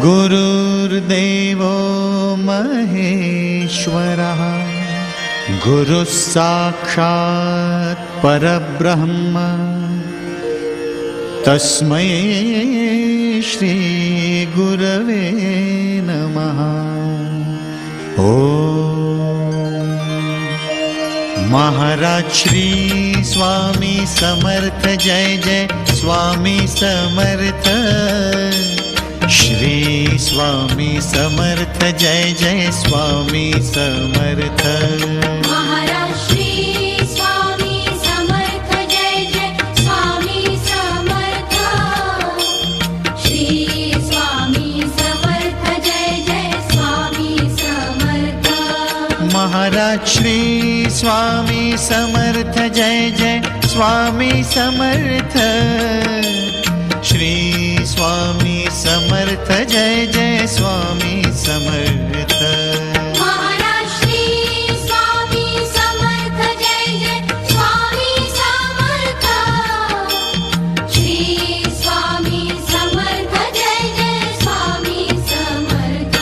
गुरुर्देवो महेश्वरः गुरुः साक्षात् परब्रह्म तस्मै श्री गुरवे नमः। ओम महाराज श्री स्वामी समर्थ जय जय स्वामी समर्थ। श्री स्वामी समर्थ जय जय स्वामी समर्थ। महाराज श्री स्वामी समर्थ जय जय स्वामी समर्थ। श्री स्वामी समर्थ जय जय स्वामी समर्थ। महाराज श्री स्वामी समर्थ जय जय स्वामी समर्थ। श्री स्वामी समर्थ जय जय स्वामी समर्थ। महाराज श्री स्वामी समर्थ जय जय स्वामी समर्थ। श्री स्वामी समर्थ जय जय स्वामी समर्थ।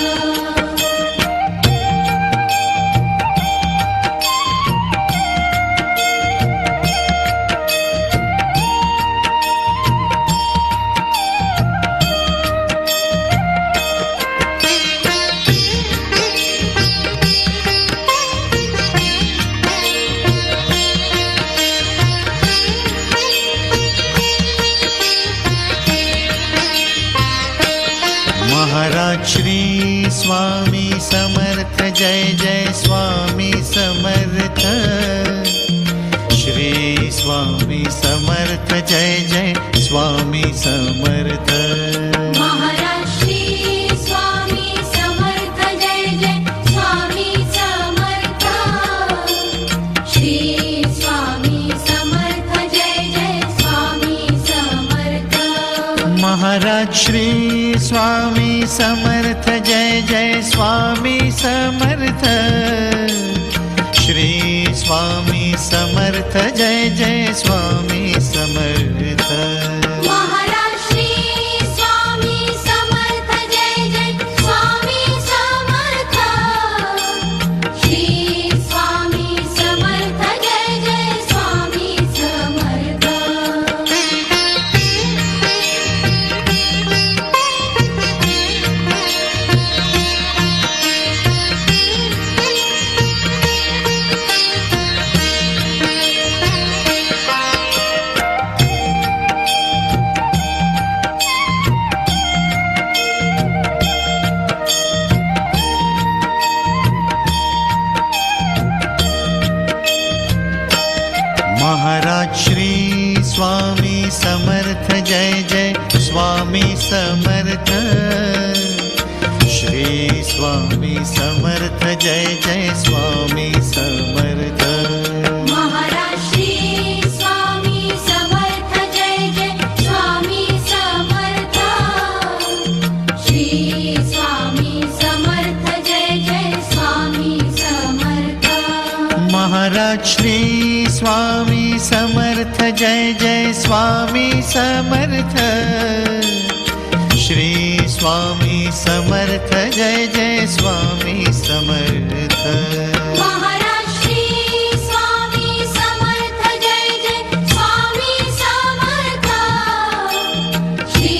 महाराज श्री स्वामी समर्थ जय जय स्वामी समर्थ। श्री स्वामी समर्थ जय जय स्वामी समर्थ। महाराज श्री स्वामी समर्थ जय जय स्वामी समर्थ। श्री स्वामी समर्थ जय जय स्वामी समर्थ। महाराज श्री स्वामी समर्थ जय जय स्वामी समर्थ। श्री स्वामी समर्थ जय जय स्वामी समर्थ। महाराज श्री स्वामी समर्थ जय जय स्वामी समर्थ। श्री स्वामी समर्थ जय जय स्वामी समर्थ। महाराज श्री स्वामी समर्थ जय जय स्वामी समर्थ। श्री स्वामी समर्थ जय जय स्वामी समर्थ। महाराज श्री स्वामी समर्थ जय जय स्वामी समर्थ। श्री स्वामी समर्थ जय जय स्वामी समर्थ। महाराज श्री स्वामी समर्थ जय जय स्वामी समर्थ। श्री स्वामी समर्थ जय जय स्वामी समर्थ। महाराज श्री स्वामी समर्थ जय जय स्वामी समर्थ। श्री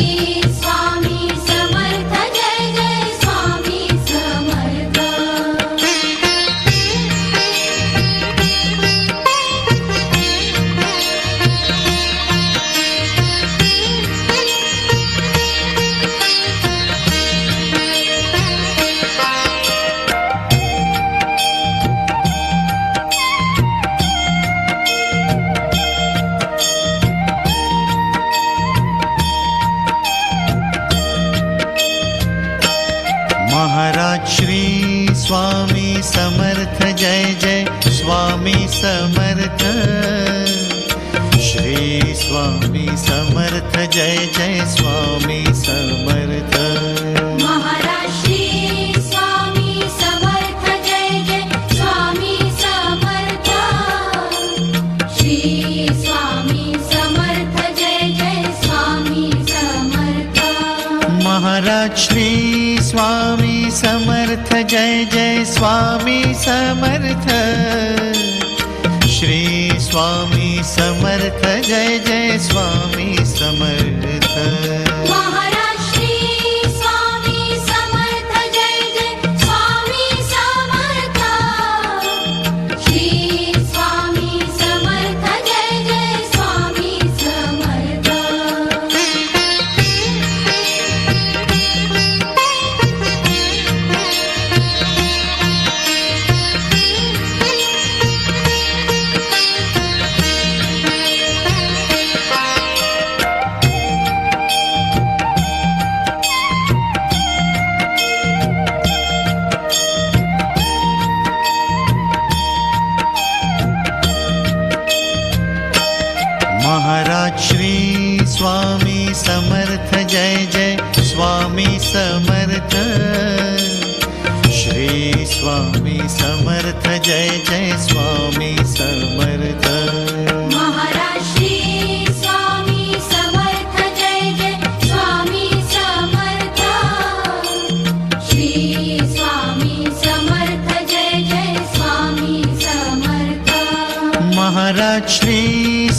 स्वामी समर्थ जय जय स्वामी समर्थ। महाराज श्री स्वामी समर्थ जय जय स्वामी समर्थ। श्री स्वामी समर्थ जय जय स्वामी समर्थ। महाराज श्री स्वामी समर्थ जय जय स्वामी समर्थ। श्री स्वामी समर्थ जय जय स्वामी समर्थ। महाराज श्री स्वामी समर्थ जय जय स्वामी समर्थ श्री स्वामी समर्थ जय जय स्वामी समर्थ महाराज श्री स्वामी समर्थ जय जय स्वामी समर्थ श्री स्वामी समर्थ जय जय स्वामी समर्थ महाराज श्री स्वामी समर्थ जय जय स्वामी समर्थ श्री स्वामी समर्थ जय जय स्वामी समर्थ महाराज श्री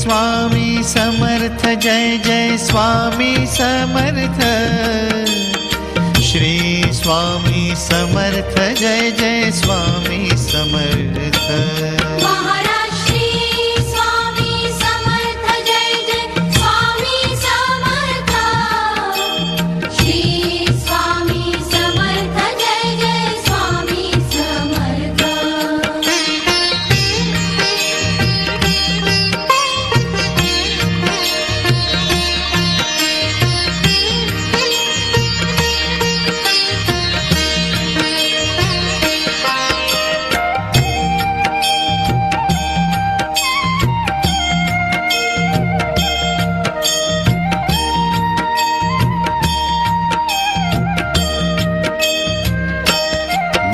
स्वामी समर्थ जय जय स्वामी समर्थ श्री स्वामी समर्थ जय जय स्वामी समर्थ महाराज श्री स्वामी समर्थ जय जय स्वामी समर्थ श्री स्वामी समर्थ जय जय स्वामी समर्थ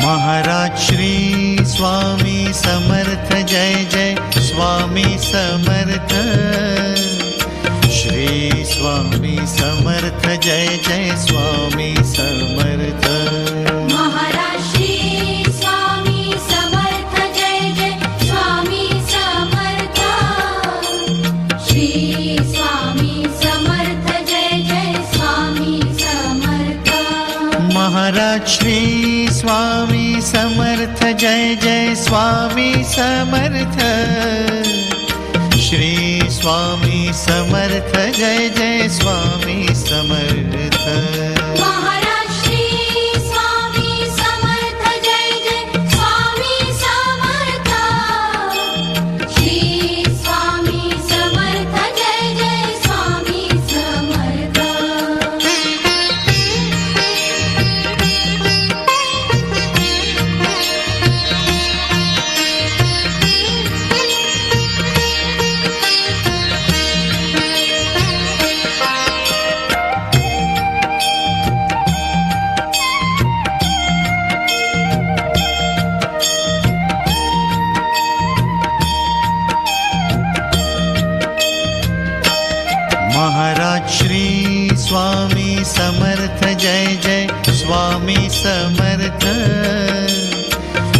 महाराज श्री स्वामी समर्थ जय जय स्वामी समर्थ श्री स्वामी समर्थ जय जय स्वामी समर्थ महाराज श्री स्वामी समर्थ जय जय स्वामी समर्थ श्री स्वामी समर्थ जय जय स्वामी समर्थ महाराज श्री स्वामी समर्थ जय जय स्वामी समर्थ श्री स्वामी समर्थ जय जय स्वामी समर्थ महाराज श्री स्वामी समर्थ जय जय स्वामी समर्थ श्री स्वामी समर्थ जय जय स्वामी समर्थ महाराज श्री स्वामी समर्थ जय जय स्वामी समर्थ श्री स्वामी समर्थ जय जय स्वामी समर्थ महाराज श्री स्वामी समर्थ जय जय स्वामी समर्थ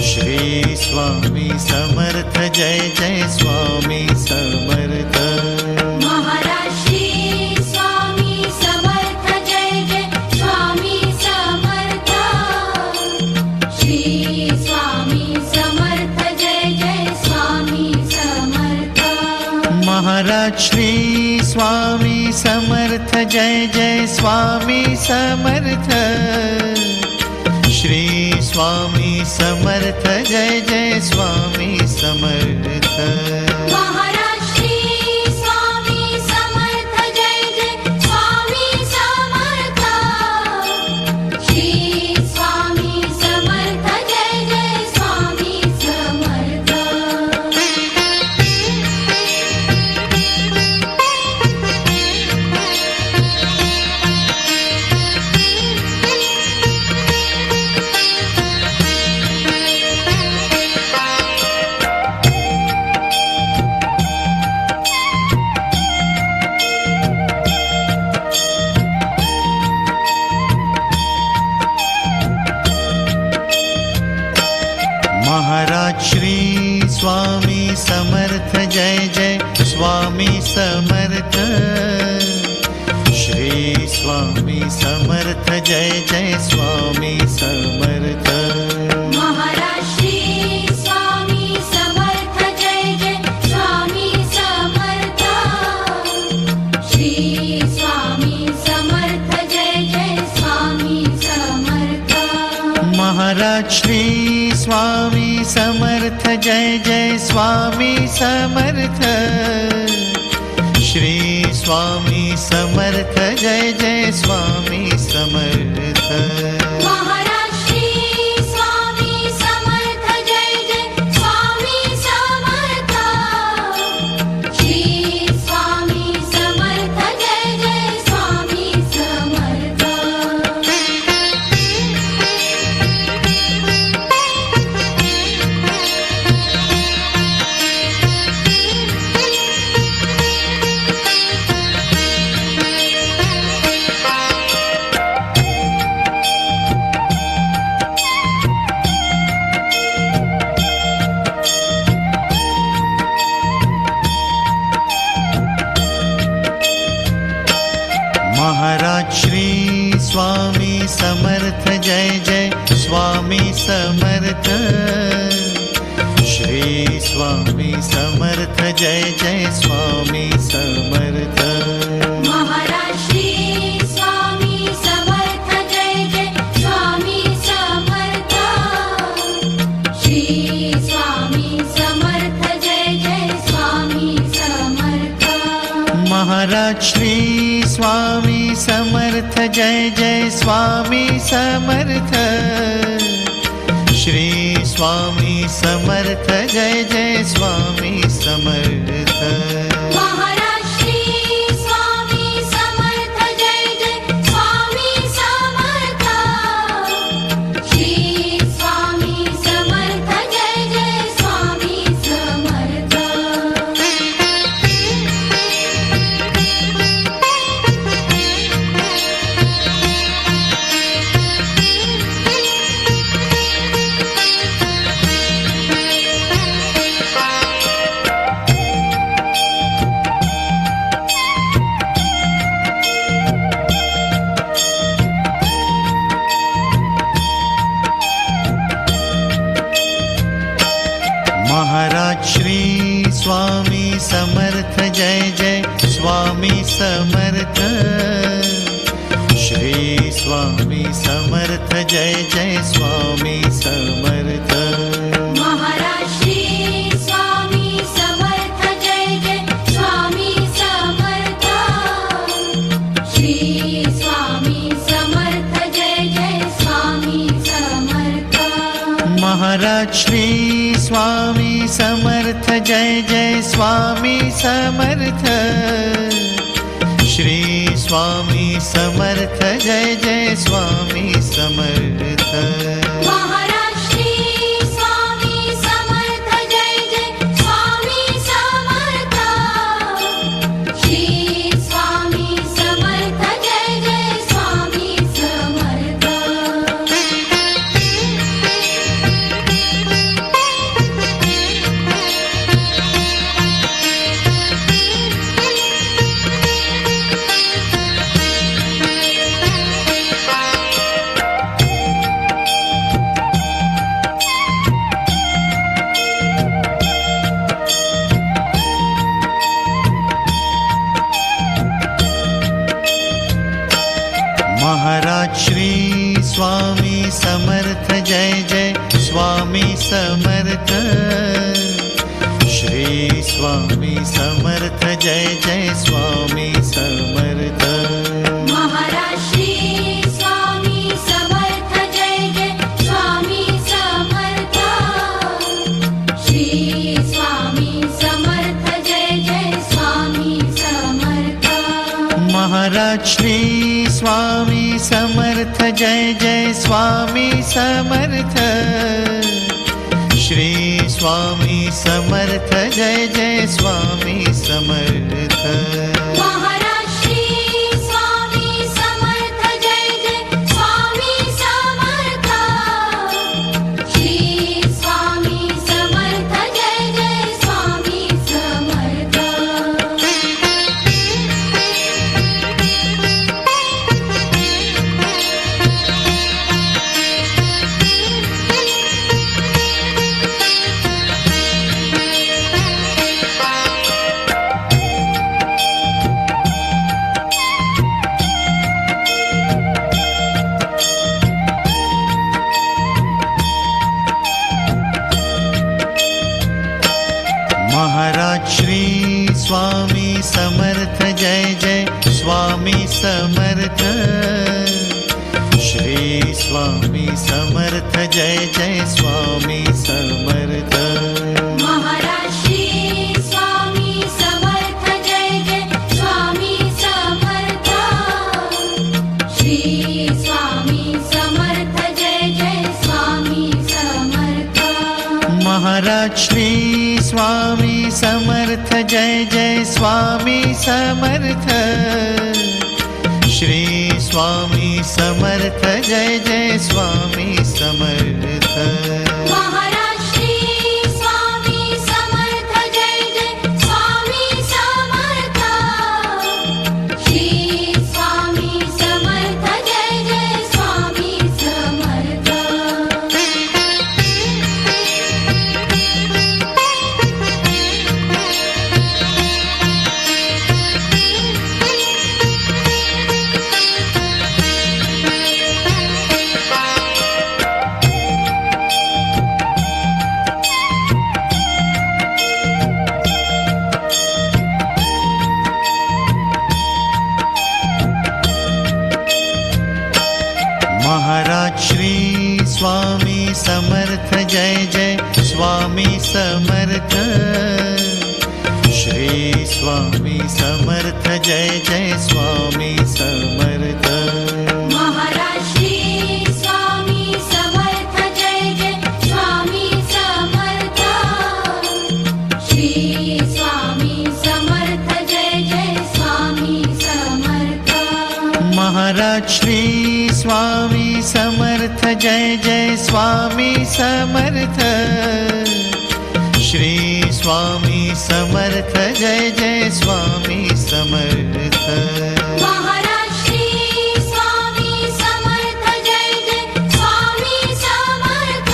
श्री स्वामी समर्थ जय जय स्वामी समर्थ महाराज श्री स्वामी समर्थ जय जय स्वामी समर्थ श्री स्वामी समर्थ जय जय स्वामी समर्थ महाराज श्री स्वामी समर्थ जय जय स्वामी समर्थ श्री स्वामी समर्थ जय जय स्वामी समर्थ महाराज श्री स्वामी समर्थ जय जय स्वामी समर्थ श्री स्वामी समर्थ जय जय स्वामी समर्थ स्वामी समर्थ जय जय स्वामी समर्थ श्री स्वामी समर्थ जय जय स्वामी समर्थ महाराज श्री स्वामी समर्थ जय जय स्वामी समर्थ श्री स्वामी समर्थ जय जय स्वामी समर्थ महाराज श्री स्वामी समर्थ जय जय स्वामी समर्थ श्री स्वामी समर्थ जय जय स्वामी समर्थ महाराज श्री स्वामी समर्थ जय जय स्वामी समर्थ श्री स्वामी समर्थ जय जय स्वामी समर्थ महाराज श्री स्वामी समर्थ जय जय स्वामी समर्थ श्री स्वामी समर्थ जय जय स्वामी समर्थ महाराज श्री स्वामी समर्थ जय जय स्वामी समर्थ श्री स्वामी समर्थ जय जय स्वामी समर्थ महाराज श्री स्वामी समर्थ जय जय स्वामी समर्थ श्री स्वामी समर्थ जय जय स्वामी समर्थ महाराज श्री स्वामी समर्थ जय जय स्वामी समर्थ श्री स्वामी समर्थ जय जय स्वामी समर्थ महाराज श्री स्वामी समर्थ जय जय स्वामी समर्थ श्री स्वामी समर्थ जय जय स्वामी समर्थ महाराज श्री स्वामी समर्थ जय जय स्वामी समर्थ श्री स्वामी समर्थ जय जय स्वामी समर्थ महाराज श्री स्वामी समर्थ जय जय स्वामी समर्थ श्री स्वामी समर्थ जय जय स्वामी समर्थ महाराज श्री स्वामी समर्थ जय जय स्वामी समर्थ श्री स्वामी समर्थ जय जय स्वामी समर्थ महाराज श्री स्वामी समर्थ जय जय स्वामी समर्थ श्री स्वामी समर्थ जय जय स्वामी समर्थ महाराज श्री स्वामी समर्थ जय जय स्वामी समर्थ श्री स्वामी समर्थ जय जय स्वामी समर्थ महाराज श्री स्वामी समर्थ जय जय स्वामी समर्थ श्री स्वामी समर्थ जय जय स्वामी समर्थ महाराज श्री स्वामी समर्थ जय जय स्वामी समर्थ श्री स्वामी समर्थ जय जय स्वामी समर्थ श्री स्वामी समर्थ जय जय स्वामी समर्थ महाराज श्री स्वामी समर्थ जय जय स्वामी समर्थ श्री स्वामी समर्थ जय जय स्वामी समर्थ महाराज श्री स्वामी समर्थ जय जय स्वामी समर्थ श्री स्वामी समर्थ जय जय स्वामी समर्थ महाराज श्री स्वामी समर्थ जय जय स्वामी समर्थ श्री स्वामी समर्थ जय जय स्वामी समर्थ महाराज श्री स्वामी समर्थ जय जय स्वामी समर्थ श्री स्वामी समर्थ जय जय स्वामी समर्थ महाराज श्री स्वामी समर्थ जय जय स्वामी समर्थ श्री स्वामी समर्थ जय जय स्वामी समर्थ महाराज श्री स्वामी समर्थ जय जय स्वामी समर्थ श्री स्वामी समर्थ जय जय स्वामी समर्थ महाराज श्री स्वामी समर्थ जय जय स्वामी समर्थ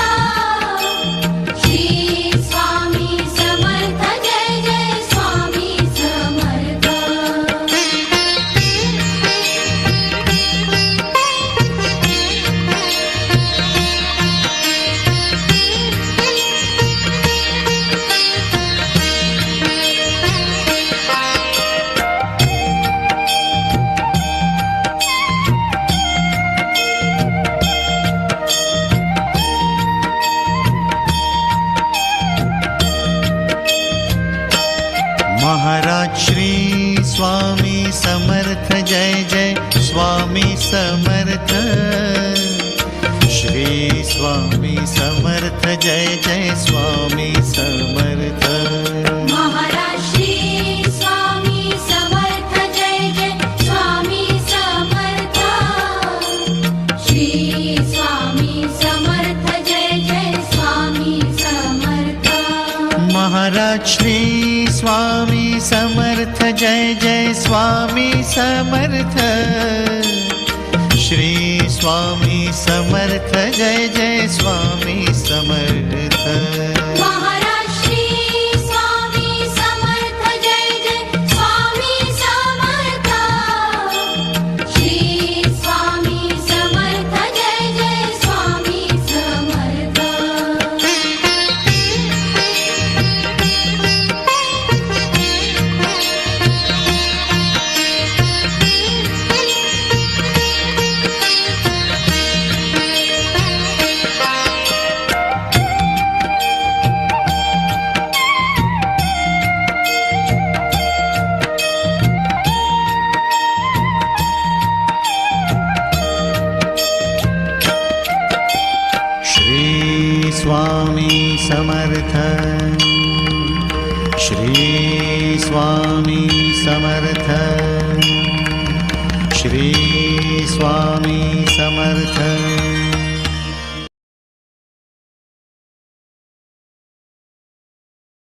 श्री स्वामी समर्थ जय जय स्वामी समर्थ महाराज श्री स्वामी समर्थ जय जय स्वामी समर्थ श्री स्वामी समर्थ जय जय स्वामी समर्थ महाराज श्री स्वामी समर्थ जय जय स्वामी समर्थ श्री स्वामी समर्थ जय जय स्वामी समर्थ महाराज श्री स्वामी समर्थ जय जय स्वामी समर्थ श्री स्वामी समर्थ जय जय स्वामी समर्थ महाराज श्री स्वामी समर्थ जय जय स्वामी समर्थ श्री स्वामी समर्थ जय जय स्वामी समर्थ श्री स्वामी समर्थ श्री स्वामी समर्थ श्री स्वामी समर्थ